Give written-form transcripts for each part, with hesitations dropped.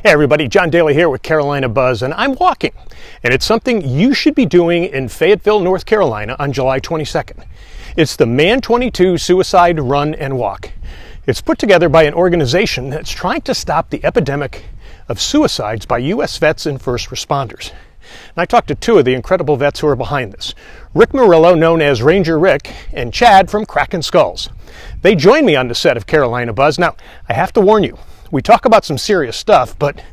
Hey everybody, John Daly here with Carolina Buzz, and I'm walking. And it's something you should be doing in Fayetteville, North Carolina on July 22nd. It's the Man 22 Suicide Run and Walk. It's put together by an organization that's trying to stop the epidemic of suicides by U.S. vets and first responders. And I talked to two of the incredible vets who are behind this. Rick Murillo, known as Ranger Rick, and Chad from Kraken-Skulls. They joined me on the set of Carolina Buzz. Now, I have to warn you, we talk about some serious stuff, but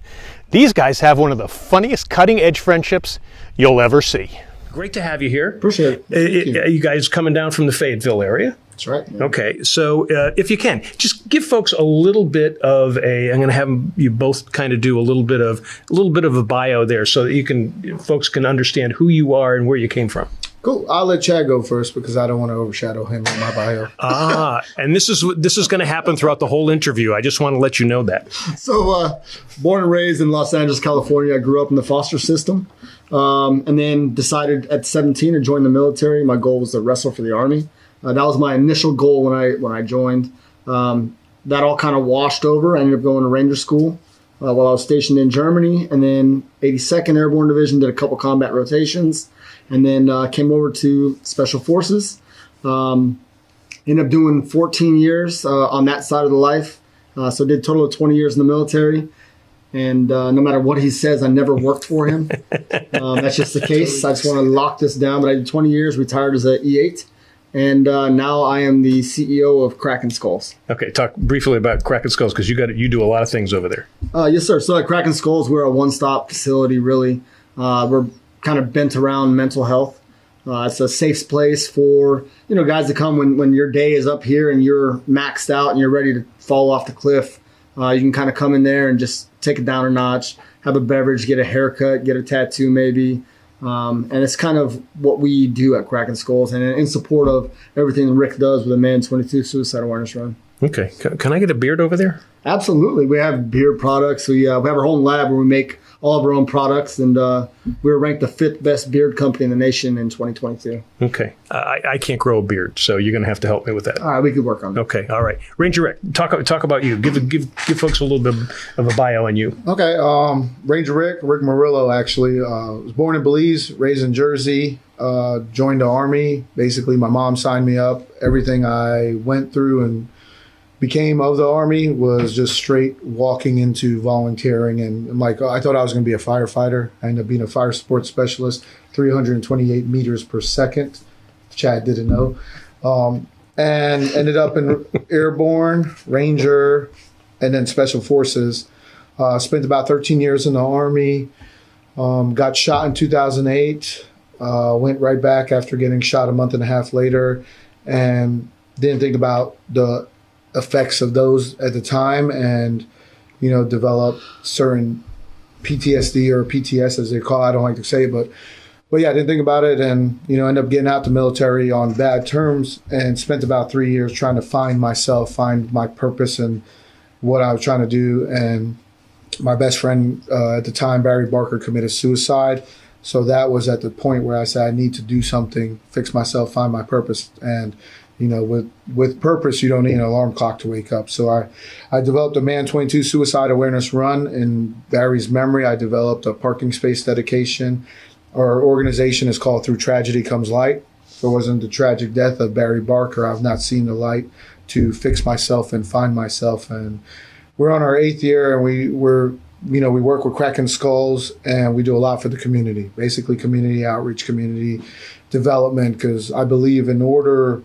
these guys have one of the funniest cutting-edge friendships you'll ever see. Great to have you here. Appreciate it. You guys coming down from the Fayetteville area? That's right. Yeah. Okay, so if you can, just give folks a little bit of I'm going to have you both kind of do a little bit of a bio there, so that folks can understand who you are and where you came from. Cool. I'll let Chad go first because I don't want to overshadow him in my bio. And this is going to happen throughout the whole interview. I just want to let you know that. So, born and raised in Los Angeles, California. I grew up in the foster system, and then decided at 17 to join the military. My goal was to wrestle for the Army. That was my initial goal when I joined. That all kind of washed over. I ended up going to Ranger School while I was stationed in Germany, and then 82nd Airborne Division, did a couple combat rotations. And then came over to Special Forces. Ended up doing 14 years on that side of the life. So did a total of 20 years in the military. And no matter what he says, I never worked for him. That's just the case. I just want to lock this down. But I did 20 years, retired as an E8. And now I am the CEO of Kraken-Skulls. Okay, talk briefly about Kraken-Skulls because you do a lot of things over there. Yes, sir. So at Kraken-Skulls, we're a one-stop facility, really. We're kind of bent around mental health. It's a safe place for guys to come when your day is up here and you're maxed out and you're ready to fall off the cliff. You can kind of come in there and just take it down a notch, have a beverage, get a haircut, get a tattoo maybe. And it's kind of what we do at Kraken-Skulls, and in support of everything Rick does with the Man 22 Suicide Awareness Run. Okay. Can I get a beard over there? Absolutely. We have beard products. We have our own lab where we make all of our own products, and we were ranked the 5th best beard company in the nation in 2022. Okay. I can't grow a beard, so you're going to have to help me with that. All right, we could work on it. Okay, all right. Ranger Rick, talk about you. Give folks a little bit of a bio on you. Okay, Ranger Rick Murillo, actually. Was born in Belize, raised in Jersey, joined the Army. Basically, my mom signed me up. Everything I went through and became of the Army was just straight walking into volunteering. And I thought I was going to be a firefighter. I ended up being a fire support specialist, 328 meters per second. Chad didn't know. And ended up in Airborne, Ranger, and then Special Forces. Spent about 13 years in the Army. Got shot in 2008. Went right back after getting shot a month and a half later. And didn't think about the effects of those at the time, and develop certain PTSD or PTS as they call it. I don't like to say it, but yeah, I didn't think about it, and ended up getting out the military on bad terms, and spent about 3 years trying to find myself, find my purpose and what I was trying to do. And my best friend at the time, Barry Barker, committed suicide. So that was at the point where I said I need to do something, fix myself, find my purpose. And with purpose, you don't need an alarm clock to wake up. So I developed a Man 22 Suicide Awareness Run in Barry's memory. I developed a parking space dedication. Our organization is called Through Tragedy Comes Light. If it wasn't the tragic death of Barry Barker, I've not seen the light to fix myself and find myself. And we're on our 8th year, and we work with Kraken-Skulls, and we do a lot for the community, basically community outreach, community development, because I believe in order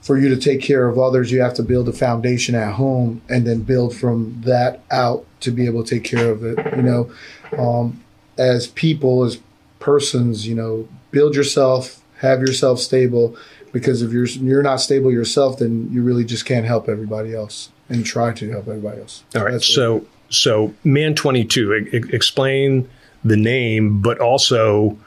for you to take care of others, you have to build a foundation at home and then build from that out to be able to take care of it. As people, as persons, build yourself, have yourself stable, because if you're not stable yourself, then you really just can't help everybody else and try to help everybody else. All right. So Man 22, explain the name, but also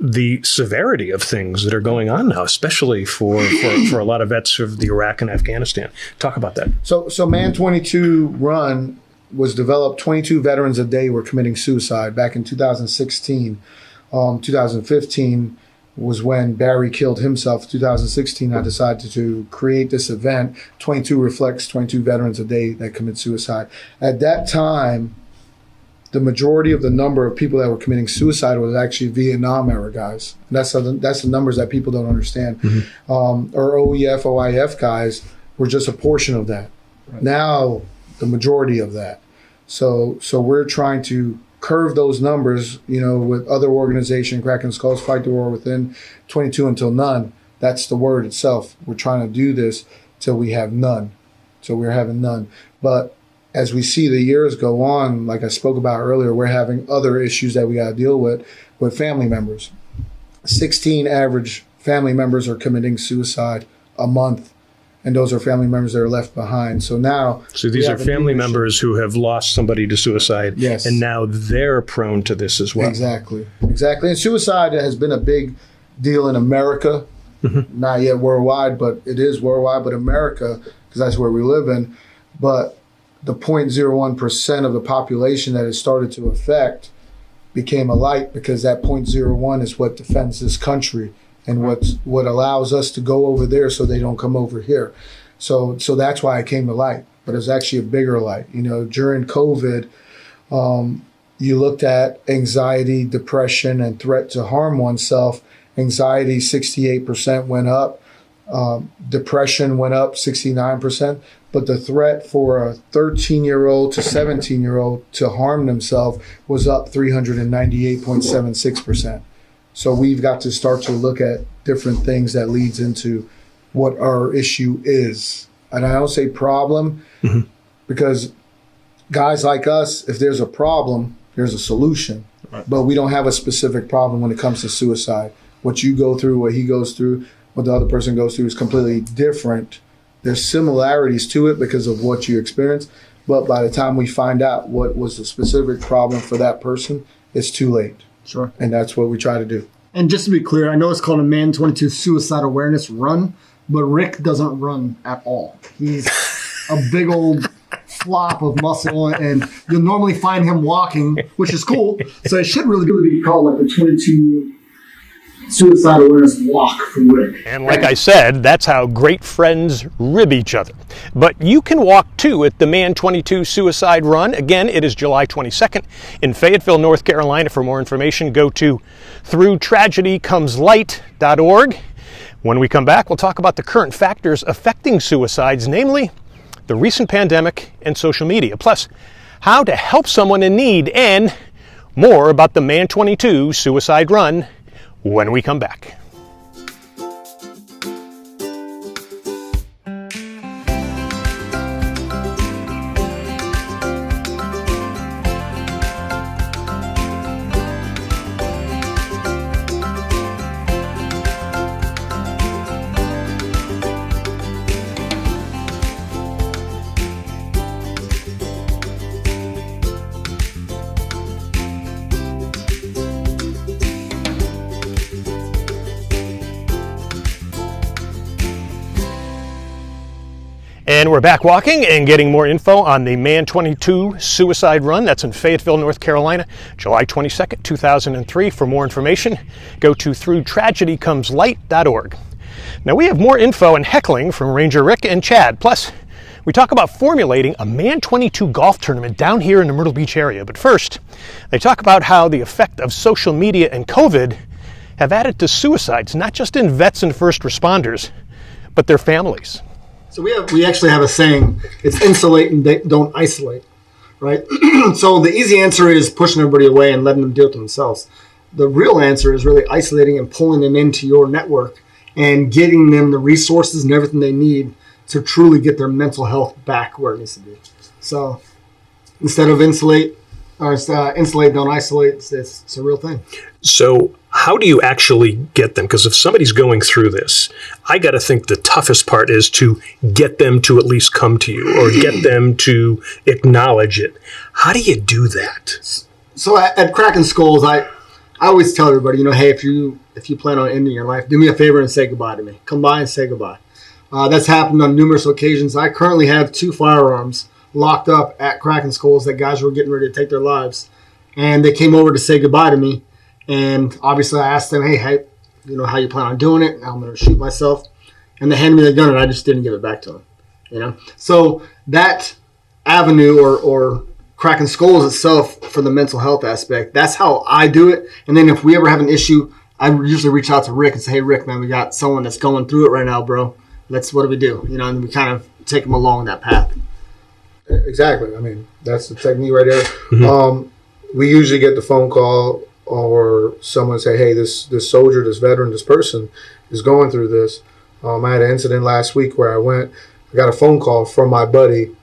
the severity of things that are going on now, especially for a lot of vets of the Iraq and Afghanistan. Talk about that. So Man 22 Run was developed. 22 veterans a day were committing suicide back in 2016. 2015 was when Barry killed himself. 2016, I decided to create this event. 22 reflects 22 veterans a day that commit suicide. At that time, the majority of the number of people that were committing suicide was actually Vietnam era guys. And that's the numbers that people don't understand. Or OEF, OIF guys were just a portion of that. Right. Now, the majority of that. So we're trying to curve those numbers, with other organizations, Kraken-Skulls, Fight the War Within, 22 until none. That's the word itself. We're trying to do this till we have none. So we're having none. But as we see the years go on, like I spoke about earlier, we're having other issues that we got to deal with family members. 16 average family members are committing suicide a month. And those are family members that are left behind. So now... So these are family members who have lost somebody to suicide. Yes. And now they're prone to this as well. Exactly. And suicide has been a big deal in America. Not yet worldwide, but it is worldwide. But America, because that's where we live in. But the 0.01% of the population that it started to affect became a light, because that 0.01 is what defends this country. And what allows us to go over there so they don't come over here. So that's why it came to light. But it was actually a bigger light. During COVID, you looked at anxiety, depression, and threat to harm oneself. Anxiety, 68% went up. Depression went up 69%. But the threat for a 13-year-old to 17-year-old to harm themselves was up 398.76%. So we've got to start to look at different things that leads into what our issue is. And I don't say problem because guys like us, if there's a problem, there's a solution. Right. But we don't have a specific problem when it comes to suicide. What you go through, what he goes through, what the other person goes through is completely different. There's similarities to it because of what you experienced. But by the time we find out what was the specific problem for that person, it's too late. Sure. And that's what we try to do. And just to be clear, I know it's called a Man 22 Suicide Awareness Run, but Rick doesn't run at all. He's a big old flop of muscle, and you'll normally find him walking, which is cool. So it should really be called like the 22 Suicide Awareness Walk for Rick. And like I said, that's how great friends rib each other. But you can walk too at the Man 22 Suicide Run. Again, it is July 22nd in Fayetteville, North Carolina. For more information, go to throughtragedycomeslight.org. When we come back, we'll talk about the current factors affecting suicides, namely the recent pandemic and social media, plus how to help someone in need, and more about the Man 22 Suicide Run when we come back. And we're back walking and getting more info on the Man 22 Suicide Run. That's in Fayetteville, North Carolina, July 22nd, 2003. For more information, go to throughtragedycomeslight.org. Now we have more info and heckling from Ranger Rick and Chad. Plus, we talk about formulating a Man 22 golf tournament down here in the Myrtle Beach area. But first, they talk about how the effect of social media and COVID have added to suicides, not just in vets and first responders, but their families. So we actually have a saying, it's insulate and don't isolate, right? So the easy answer is pushing everybody away and letting them deal with themselves. The real answer is really isolating and pulling them into your network and getting them the resources and everything they need to truly get their mental health back where it needs to be. So instead of insulate, don't isolate, it's a real thing. So how do you actually get them? Because if somebody's going through this, I got to think the toughest part is to get them to at least come to you or get them to acknowledge it. How do you do that? So at Kraken-Skulls, I always tell everybody, hey, if you plan on ending your life, do me a favor and say goodbye to me. Come by and say goodbye. That's happened on numerous occasions. I currently have 2 firearms locked up at Kraken-Skulls that guys were getting ready to take their lives. And they came over to say goodbye to me. And obviously I asked them, hey, how you plan on doing it? I'm going to shoot myself. And they handed me the gun and I just didn't give it back to them. So that avenue or Kraken-Skulls itself for the mental health aspect. That's how I do it. And then if we ever have an issue, I usually reach out to Rick and say, hey, Rick, man, we got someone that's going through it right now, bro. What do we do? And we kind of take them along that path. Exactly. I mean, that's the technique right there. Mm-hmm. We usually get the phone call or someone say, hey, this soldier, this veteran, this person is going through this. I had an incident last week where I got a phone call from my buddy.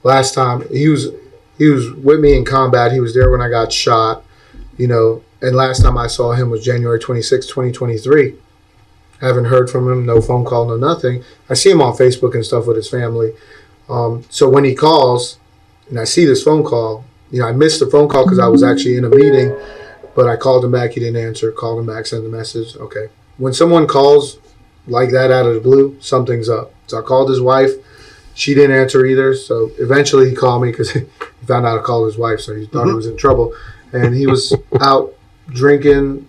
Last time he was with me in combat. He was there when I got shot, and last time I saw him was January 26, 2023. Haven't heard from him, no phone call, no nothing. I see him on Facebook and stuff with his family. So when he calls and I see this phone call, I missed the phone call because I was actually in a meeting, but I called him back. He didn't answer. Called him back, sent a message. Okay. When someone calls like that out of the blue, something's up. So I called his wife. She didn't answer either. So eventually he called me because he found out I called his wife. So he thought he was in trouble. And he was out drinking,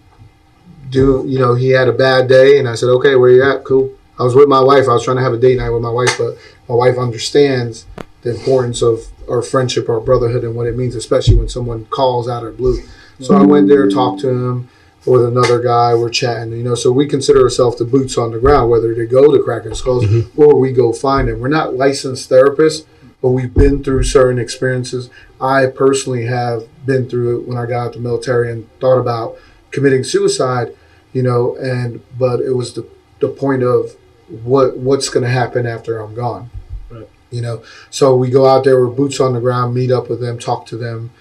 he had a bad day. And I said, okay, where you at? Cool. I was with my wife. I was trying to have a date night with my wife, but my wife understands the importance of our friendship, our brotherhood, and what it means, especially when someone calls out of the blue. So I went there, talked to him with another guy. We're chatting, so we consider ourselves the boots on the ground, whether they go to Kraken-Skulls or we go find them. We're not licensed therapists, but we've been through certain experiences. I personally have been through it when I got out of the military and thought about committing suicide, but it was the point of what's going to happen after I'm gone. Right. So we go out there, we're boots on the ground, meet up with them, talk to them,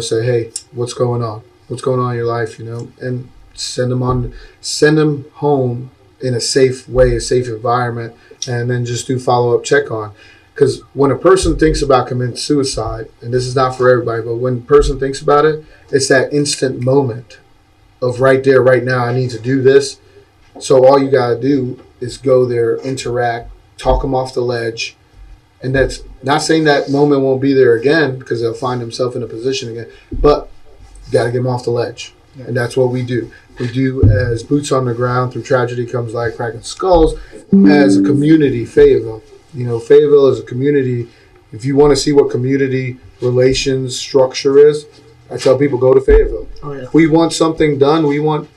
say, hey, what's going on? What's going on in your life, and send them home in a safe way, a safe environment, and then just do follow-up check on. Because when a person thinks about committing suicide, and this is not for everybody, but when a person thinks about it, it's that instant moment of right there, right now, I need to do this. So all you got to do is go there, interact, talk them off the ledge. And that's not saying that moment won't be there again because they'll find themselves in a position again. But you got to get them off the ledge. Yeah. And that's what we do. We do as boots on the ground through Tragedy Comes Like Kraken-Skulls as a community, Fayetteville. Fayetteville is a community. If you want to see what community relations structure is, I tell people go to Fayetteville. Oh, yeah. If we want something done, we want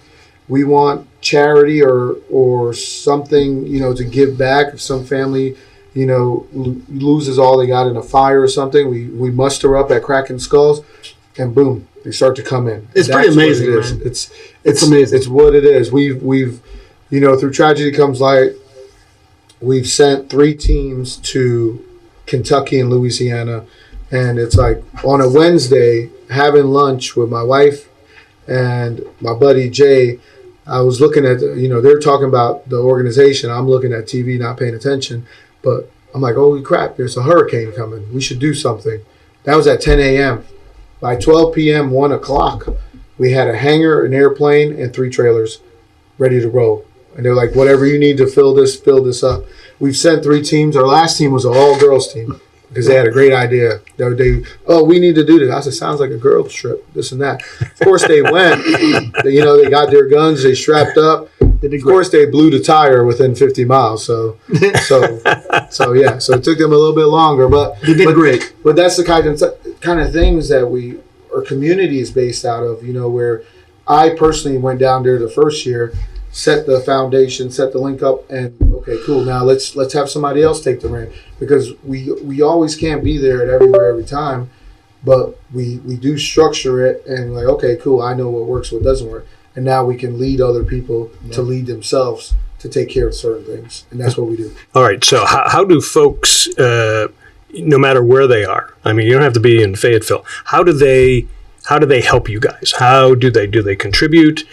charity or something, to give back. If some family, loses all they got in a fire or something, we muster up at Kraken-Skulls, and boom, they start to come in. It's pretty amazing, man. It's amazing. It's what it is. We've through Tragedy Comes Light, we've sent 3 teams to Kentucky and Louisiana, and it's like on a Wednesday having lunch with my wife and my buddy Jay. I was looking at, they're talking about the organization. I'm looking at TV, not paying attention. But I'm like, holy crap, there's a hurricane coming. We should do something. That was at 10 a.m. By 12 p.m., 1 o'clock, we had a hangar, an airplane, and 3 trailers ready to roll. And they're like, whatever you need to fill this up. We've sent 3 teams. Our last team was an all-girls team because they had a great idea. We need to do this. I said, sounds like a girls trip, this and that. Of course, they went. They got their guns. They strapped up. Of course, they blew the tire within 50 miles. So it took them a little bit longer. But they did great. But that's the kind of things that our community is based out of, where I personally went down there the first year, set the foundation, set the link up, and okay, cool. Now let's have somebody else take the reign, because we always can't be there at everywhere every time, but we do structure it and like, okay, cool. I know what works, what doesn't work, and now we can lead other people to lead themselves to take care of certain things, and that's what we do. All right. So how do folks, no matter where they are, I mean, you don't have to be in Fayetteville. How do they help you guys? How do they contribute?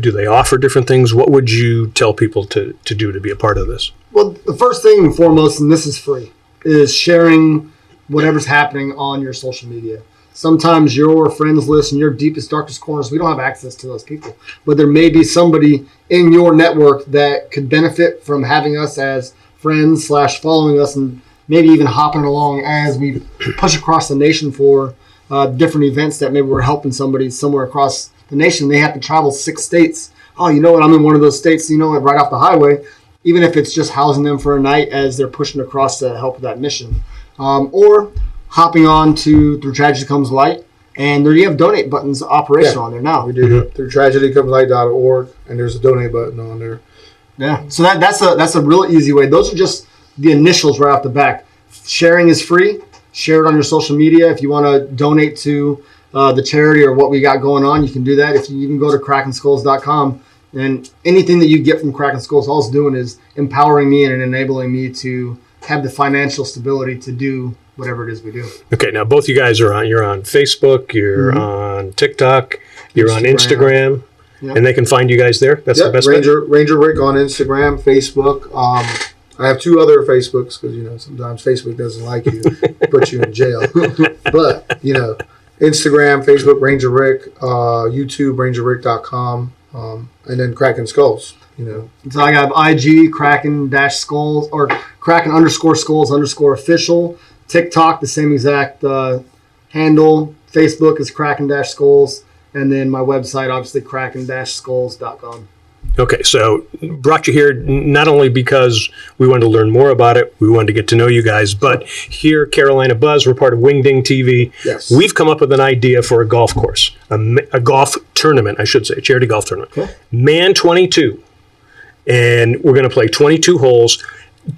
Do they offer different things? What would you tell people to do to be a part of this? Well, the first thing and foremost, and this is free, is sharing whatever's happening on your social media. Sometimes your friends list and your deepest, darkest corners, we don't have access to those people. But there may be somebody in your network that could benefit from having us as friends / following us, and maybe even hopping along as we push across the nation for different events that maybe we're helping somebody somewhere across the nation. They have to travel 6 states. Oh, you know what? I'm in one of those states, right off the highway, even if it's just housing them for a night as they're pushing across to help with that mission. Or hopping on to Through Tragedy Comes Light, and there you have donate buttons operational on there now. We do through tragedycomeslight.org, and there's a donate button on there. Yeah, so that's a real easy way. Those are just the initials right off the back. Sharing is free. Share it on your social media. If you want to donate to the charity or what we got going on, you can do that. If you can go to Kraken-Skulls.com, and anything that you get from Kraken-Skulls, all it's doing is empowering me and enabling me to have the financial stability to do whatever it is we do. Okay, now both you guys you're on Facebook, you're on TikTok, you're on Instagram, and they can find you guys there. That's the best Ranger Rick on Instagram, Facebook. I have 2 other Facebooks because, sometimes Facebook doesn't like you, put you in jail. But, Instagram, Facebook, Ranger Rick, YouTube, rangerrick.com, and then Kraken-Skulls, So I got IG, Kraken-Skulls, or Kraken_Skulls_official. TikTok, the same exact handle. Facebook is Kraken-Skulls. And then my website, obviously, Kraken-Skulls.com. Okay, so brought you here not only because we wanted to learn more about it, we wanted to get to know you guys, but here, Carolina Buzz, we're part of Wingding TV. Yes. We've come up with an idea for a golf course, a golf tournament, I should say, a charity golf tournament. Okay. Man 22, and we're going to play 22 holes.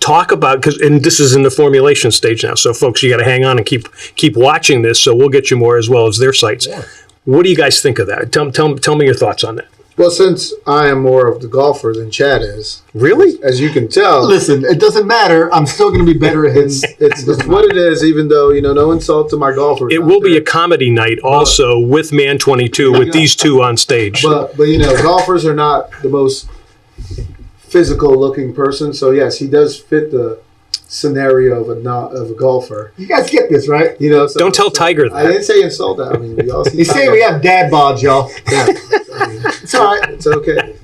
Talk about, and this is in the formulation stage now, so folks, you got to hang on and keep watching this, so we'll get you more as well as their sites. Yeah. What do you guys think of that? Tell me your thoughts on that. Well, since I am more of the golfer than Chad is. Really? As you can tell. Listen, it doesn't matter. I'm still going to be better at him. It's what it is, even though, no insult to my golfers. It will be a comedy night also with Man 22, with these two on stage. But golfers are not the most physical-looking person. So, yes, he does fit the scenario of a golfer. You guys get this, right? Don't tell Tiger that. I didn't say insult that. I mean, we all see. He's saying we have dad bods, y'all. Yeah. It's all right. It's okay.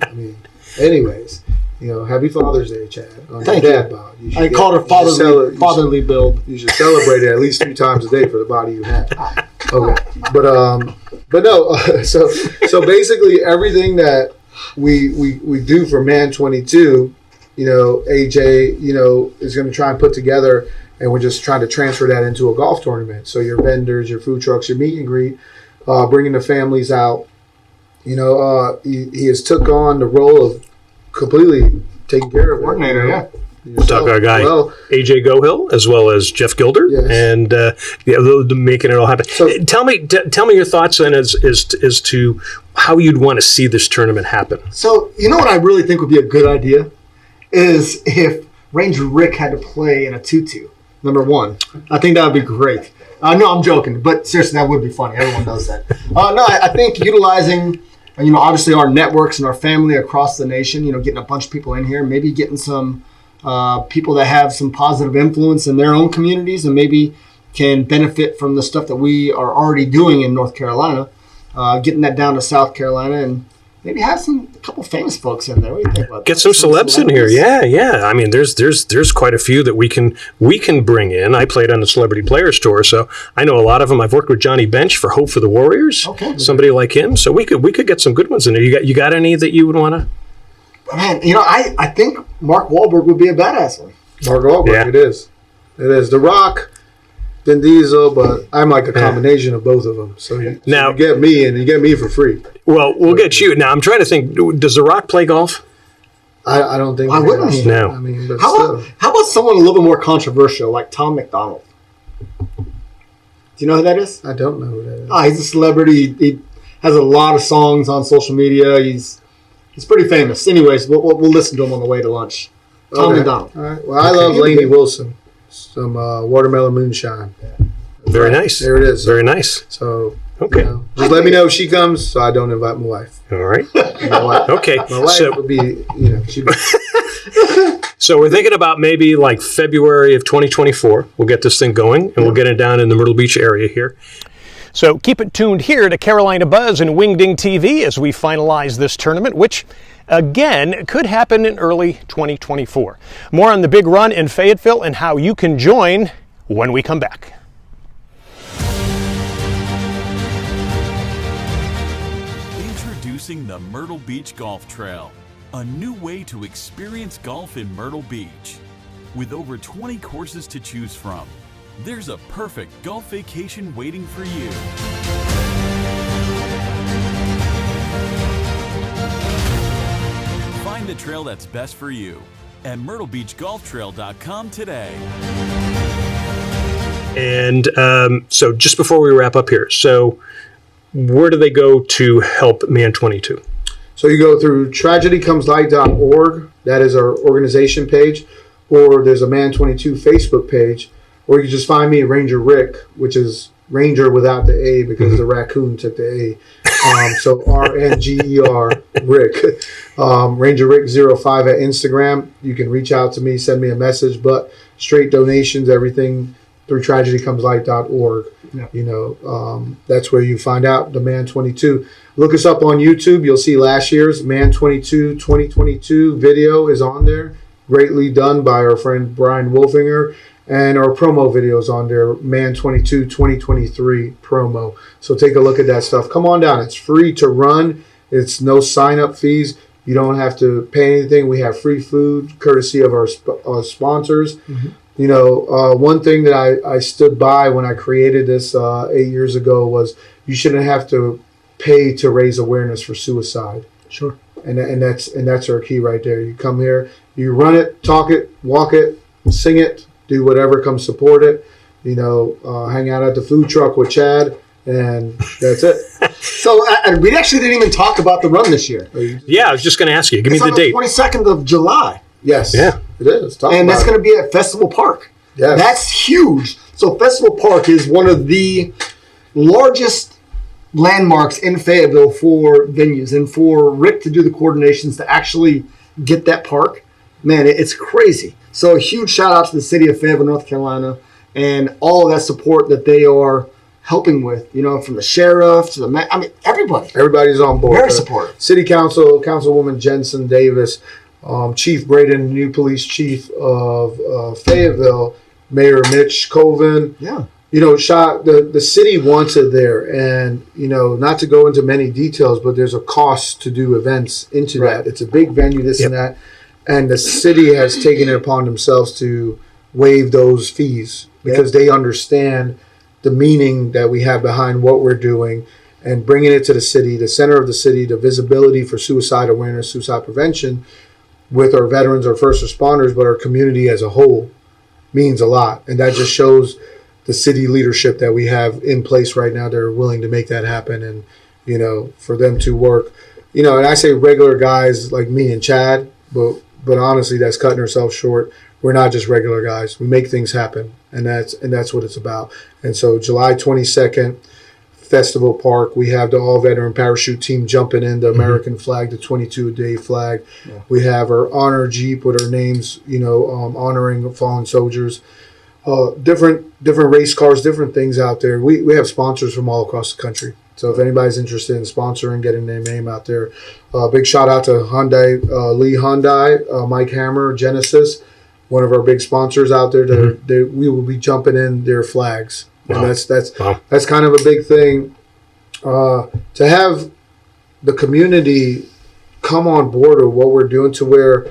Anyways, happy Father's Day, Chad. Thank dad you. bod. I called her fatherly build. You should celebrate it at least 3 times a day for the body you have. Okay, but no. So basically, everything that we do for Man 22. AJ, is going to try and put together, and we're just trying to transfer that into a golf tournament. So your vendors, your food trucks, your meet and greet, bringing the families out. He has took on the role of completely taking care of coordinator. Yeah. We'll talk our guy AJ Gohill as well as Jeff Gilder, and making it all happen. So, tell me your thoughts then as to how you'd want to see this tournament happen. So what I really think would be a good idea is if Ranger Rick had to play in a tutu, number one. I think that would be great. No, I'm joking, but seriously, that would be funny. Everyone does that. No, I think utilizing, obviously our networks and our family across the nation, getting a bunch of people in here, maybe getting some people that have some positive influence in their own communities and maybe can benefit from the stuff that we are already doing in North Carolina, getting that down to South Carolina, and maybe have a couple famous folks in there. What do you think about that? Get some celebs in here. Yeah. I mean, there's quite a few that we can bring in. I played on the Celebrity Players Tour, so I know a lot of them. I've worked with Johnny Bench for Hope for the Warriors. Okay. Somebody like him. So we could get some good ones in there. You got any that you would want to? Man, I think Mark Wahlberg would be a badass one. Mark Wahlberg, It is. The Rock, Vin Diesel, but I'm like a combination of both of them. So you get me, and you get me for free. Well, we'll get you. Now, I'm trying to think, does The Rock play golf? I don't think. Why wouldn't he? No. I mean, but how about someone a little bit more controversial, like Tom McDonald? Do you know who that is? I don't know who that is. He's a celebrity. He has a lot of songs on social media. He's pretty famous. Anyways, we'll listen to him on the way to lunch. Tom McDonald. All right. Well, I love Lainey Wilson. Some watermelon moonshine. Very nice. There it is. Very nice. So, okay. Just let me know if she comes so I don't invite my wife. All right. Okay. My wife would be, she'd be. So we're thinking about maybe like February of 2024. We'll get this thing going, and we'll get it down in the Myrtle Beach area here. So keep it tuned here to Carolina Buzz and Wingding TV as we finalize this tournament, which, again, could happen in early 2024. More on the big run in Fayetteville and how you can join when we come back. Introducing the Myrtle Beach Golf Trail, a new way to experience golf in Myrtle Beach. With over 20 courses to choose from, there's a perfect golf vacation waiting for you. Find the trail that's best for you at MyrtleBeachGolfTrail.com today. And so just before we wrap up here, so where do they go to help Man 22? So you go through tragedycomeslight.org. That is our organization page. Or there's a Man 22 Facebook page. Or you can just find me, Ranger Rick, which is Ranger without the A because the raccoon took the A. So RNGER Rick. Ranger Rick 05 at Instagram. You can reach out to me, send me a message, but straight donations, everything through tragedycomeslight.org. Yeah. You know, that's where you find out the Man 22. Look us up on YouTube. You'll see last year's Man 22 2022 video is on there. Greatly done by our friend Brian Wolfinger. And our promo videos on there, Man 22 2023 promo. So take a look at that stuff. Come on down. It's free to run. It's no sign-up fees. You don't have to pay anything. We have free food, courtesy of our sponsors. Mm-hmm. You know, one thing that I stood by when I created this 8 years ago was you shouldn't have to pay to raise awareness for suicide. Sure. And that's our key right there. You come here, you run it, talk it, walk it, sing it, do whatever, come support it. You know, hang out at the food truck with Chad, and that's it. So we actually didn't even talk about the run this year. Yeah, I was just going to ask you. Give me the date. 22nd of July. Yes. Yeah. It is. And that's going to be at Festival Park. Yes. That's huge. So Festival Park is one of the largest landmarks in Fayetteville for venues, and for Rick to do the coordinations to actually get that park, man, it's crazy. So a huge shout out to the city of Fayetteville, North Carolina, and all of that support that they are helping with, you know, from the sheriff to the I mean, everybody. Everybody's on board. Very supportive. City Council, Councilwoman Jensen Davis, Chief Braden, new police chief of Fayetteville, Mayor Mitch Colvin. Yeah. You know, the city wants it there, and you know, not to go into many details, but there's a cost to do events into that. It's a big venue, and that, and the city has taken it upon themselves to waive those fees because they understand the meaning that we have behind what we're doing, and bringing it to the city, the center of the city, the visibility for suicide awareness, suicide prevention, with our veterans, our first responders, but our community as a whole, means a lot, and that just shows the city leadership that we have in place right now. They're willing to make that happen, and you know, for them to work, you know, and I say regular guys like me and Chad, but honestly, that's cutting ourselves short. We're not just regular guys. We make things happen, and that's what it's about. And so July 22nd, Festival Park, we have the all-veteran parachute team jumping in, the American flag, the 22-a-day flag. Yeah. We have our honor Jeep with our names, you know, honoring fallen soldiers. Different race cars, different things out there. We have sponsors from all across the country. So if anybody's interested in sponsoring, getting their name out there, big shout out to Hyundai, Lee Hyundai, Mike Hammer, Genesis, one of our big sponsors out there. We will be jumping in their flags, and that's kind of a big thing to have the community come on board with what we're doing. To where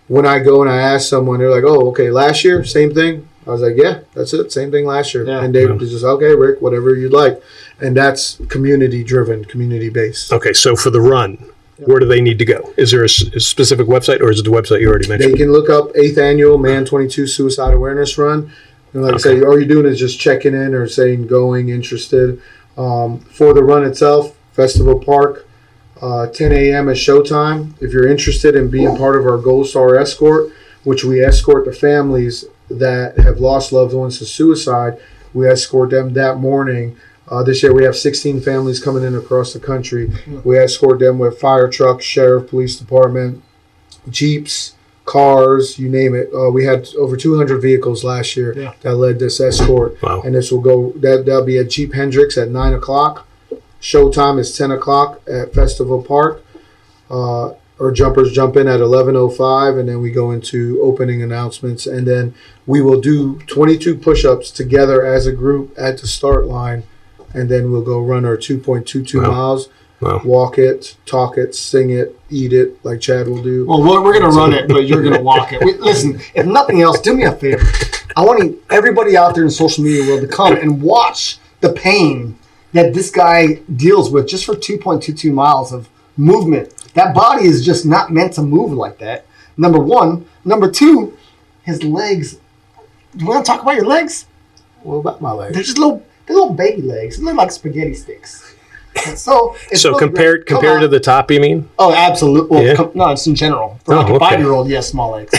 when I go and I ask someone, they're like, "Oh, okay, last year, same thing." I was like, yeah, that's it. Same thing last year. Yeah. And they just, okay, Rick, whatever you'd like. And that's community-driven, community-based. Okay, so for the run, where do they need to go? Is there a specific website, or is it the website you already mentioned? They can look up 8th Annual Man 22 Suicide Awareness Run. And like I say, all you're doing is just checking in or saying going, interested. For the run itself, Festival Park, 10 a.m. is showtime. If you're interested in being part of our Gold Star Escort, which we escort the families that have lost loved ones to suicide, we escort them that morning. This year we have 16 families coming in across the country. We escort them with fire trucks, sheriff, police department, Jeeps, cars, you name it. We had over 200 vehicles last year that led this escort. Wow. And this will go, that'll be at Jeep Hendricks at 9 o'clock. Showtime is 10 o'clock at Festival Park. Our jumpers jump in at 11:05, and then we go into opening announcements, and then we will do 22 push-ups together as a group at the start line, and then we'll go run our 2.22 miles, walk it, talk it, sing it, eat it, like Chad will do. Well, we're going to run it, but you're going to walk it. Listen, if nothing else, do me a favor. I want everybody out there in the social media world to come and watch the pain that this guy deals with just for 2.22 miles of movement. That body is just not meant to move like that. Number one. Number two, his legs. You want to talk about your legs? What about my legs? They're just little baby legs. They look like spaghetti sticks. So really compared to the top, you mean? Oh, absolutely. Well, Yeah. no, it's in general. For like a okay. 5-year-old, he has small legs.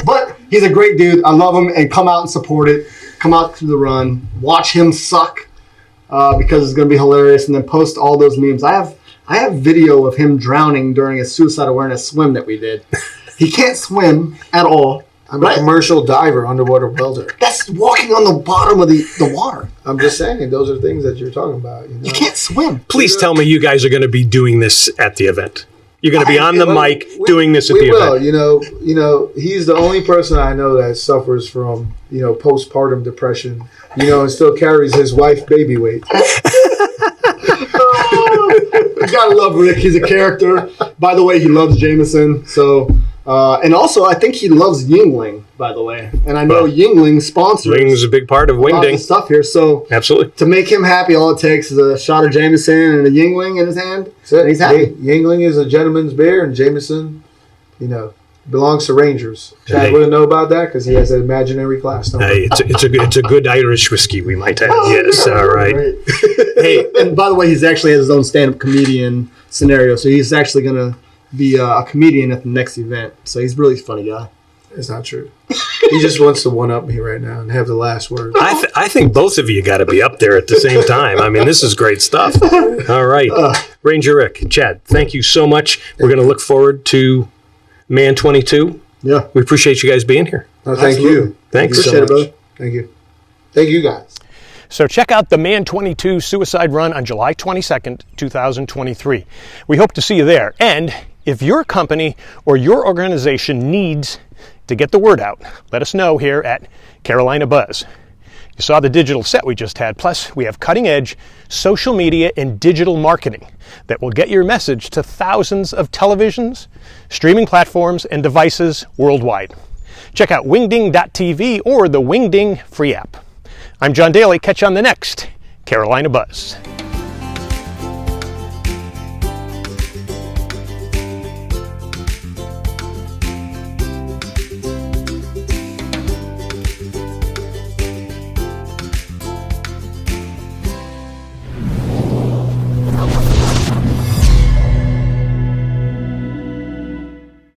But he's a great dude. I love him, and come out and support it. Come out to the run. Watch him suck because it's going to be hilarious, and then post all those memes. I have video of him drowning during a suicide awareness swim that we did. He can't swim at all. I'm a commercial diver, underwater welder. That's walking on the bottom of the water. I'm just saying, those are things that you're talking about. You know? You can't swim. Please tell me you guys are going to be doing this at the event. You're going to be on the mic doing this at the We will. event. You know, he's the only person I know that suffers from, postpartum depression, and still carries his wife baby weight. You gotta love Rick. He's a character. By the way, he loves Jameson. So, and also I think he loves Yingling. By the way, and I know Yingling sponsors. Yingling's a big part of a lot Wingding of stuff here. So Absolutely. to make him happy, all it takes is a shot of Jameson and a Yingling in his hand. And he's happy. Yingling is a gentleman's beer, and Jameson, belongs to Rangers. Chad Hey. wouldn't know about that because he has an imaginary class number. Hey, it's a good Irish whiskey we might have. Yes, all right. Great. Hey, And by the way, he's actually has his own stand-up comedian scenario. So he's actually gonna be a comedian at the next event. So he's a really funny guy. It's not true. He just wants to one-up me right now and have the last word. I think both of you got to be up there at the same time. I mean, this is great stuff. All right. Ranger Rick, Chad, thank you so much. We're going to look forward to Man 22. Yeah. We appreciate you guys being here. No, thank you. Thanks. Appreciate it, brother. Thank you. Thank you, guys. So check out the Man 22 Suicide Run on July 22nd, 2023. We hope to see you there. And if your company or your organization needs to get the word out, let us know here at Carolina Buzz. You saw the digital set we just had. Plus, we have cutting-edge social media and digital marketing that will get your message to thousands of televisions, streaming platforms, and devices worldwide. Check out wingding.tv or the Wingding free app. I'm John Daly. Catch you on the next Carolina Buzz.